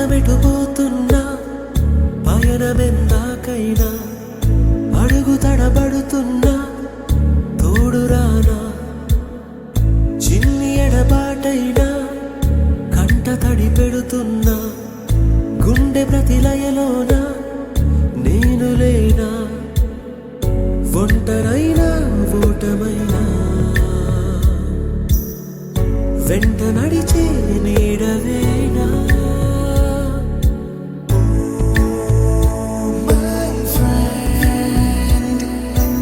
పదమెటుపోతున్నా పయనమెందాకైనా అడుగు తడబడుతున్నా తోడురానా చిన్ని ఎడబాటైనా కంట తడి పెడుతున్నా గుండె ప్రతిలయలోన నేను లేనా ఒంటరైనా ఓటమైనా వెంట నడిచే నీడవేనా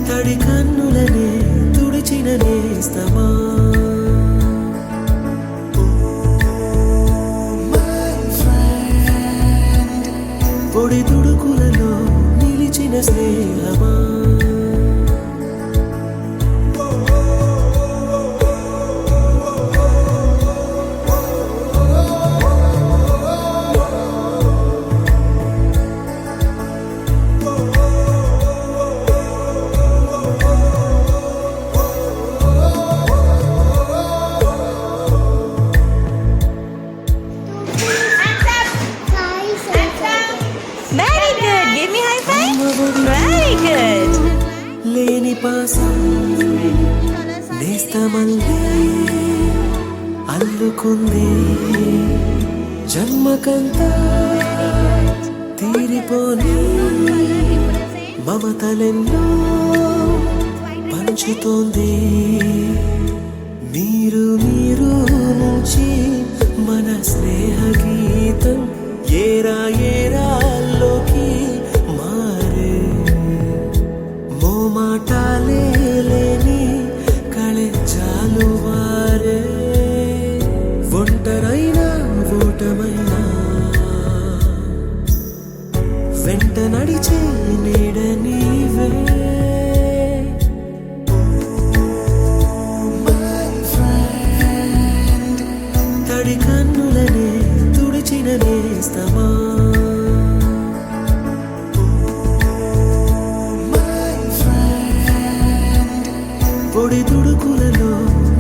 తడి కన్నులనే తుడిచిన నేస్తమా పొడి తుడుకులలో నిలిచిన స్నేహమా లేని పాసం నేస్తమల్లే అల్లుకుంది జన్మకంతా తీరిపోని మమతలెన్నో పంచుతోంది మీరు మీరు నుంచి మన స్నేహ గీతం ఏరా ఏరాల్లోకి మారే మోమాటాలే లేని కళెచ్చాలు వారే ఒంటరైనా ఓటమైనా వెంట నడిచే నీడ నీవే తడి కన్నులనే తుడిచిన నేస్తమా పొడి తుడుకులలో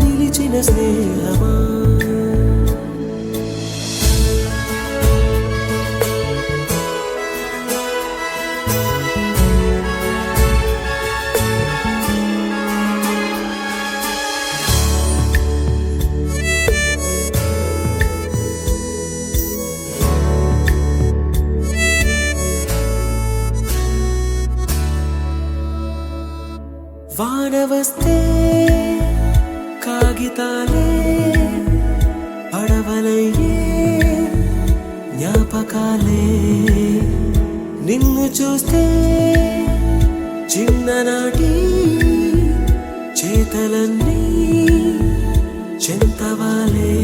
నిలిచిన స్నేహమా వాన వస్తే కాగితాలే పడవలయ్యే జ్ఞాపకాలే నిన్ను చూస్తే చిన్ననాటి చేతలన్నీ చెంతవాలే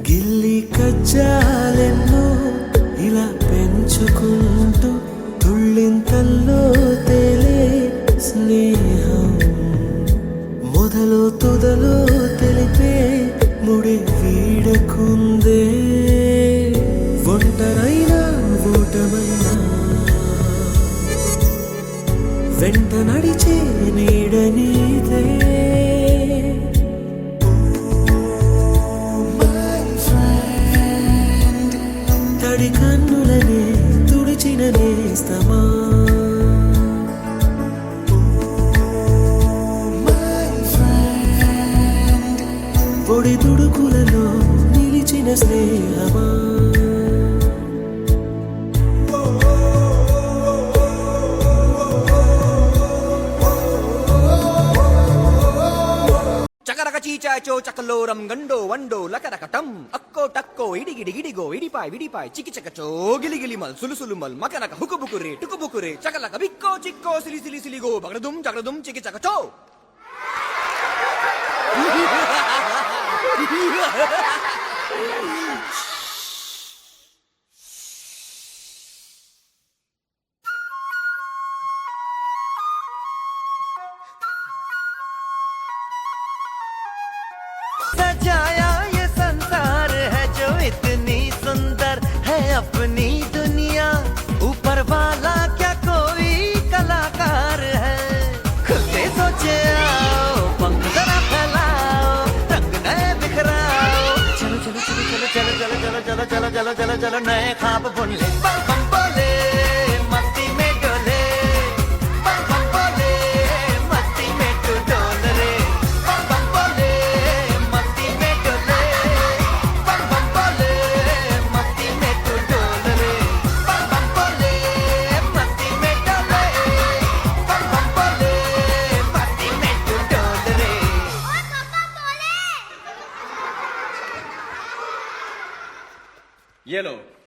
గిల్లి కజ్జాలెన్నో ఇలా పెంచుకుంటూ తుళ్ళింతల్లో తేలే స్నేహం మొదలు తుదలో తెలిపే ముడి వీడకుందే ఒంటరైనా ఓటమైనా వెంట నడిచే నీడ నీదే తడి కన్నులనే తుడిచిన నేస్తమా పొడి తుడుకులలో నిలిచిన స్నేహమా చకరక చీచాచో చకలోరం గండో వండో లకరకటం అక్కో టక్కో ఇడిగిడి గిడిగో ఇడిపాయ్ విడిపాయ్ చికిచకచో గిలిగిలి మల్ సులుసులు మల్ మకరక హుకుబుకురే టుకుబుకురే చకలక బిక్కో చిక్కో సిలి సిలి సిలిగో బగడదుం జగడదుం చికిచకచో सजाया ये संसार है जो इतनी सुंदर है अपनी दुनिया ऊपर वाला क्या कोई कलाकार है खुद से सोचे आओ पंख जरा फैलाओ रंग नए बिखराओ चलो चलो चलो चलो चलो चलो चलो चलो चलो चलो चलो चलो नए ख्वाब बुन ले बम बम बोले मस्ती में डोले बम बम बोले मस्ती में तू डोल रे बम बम बोले मस्ती में डोले बम बम बोले मस्ती में तू डोल रे बम बम बोले मस्ती में डोले बम बम बोले मस्ती में तू डोल रे ये लो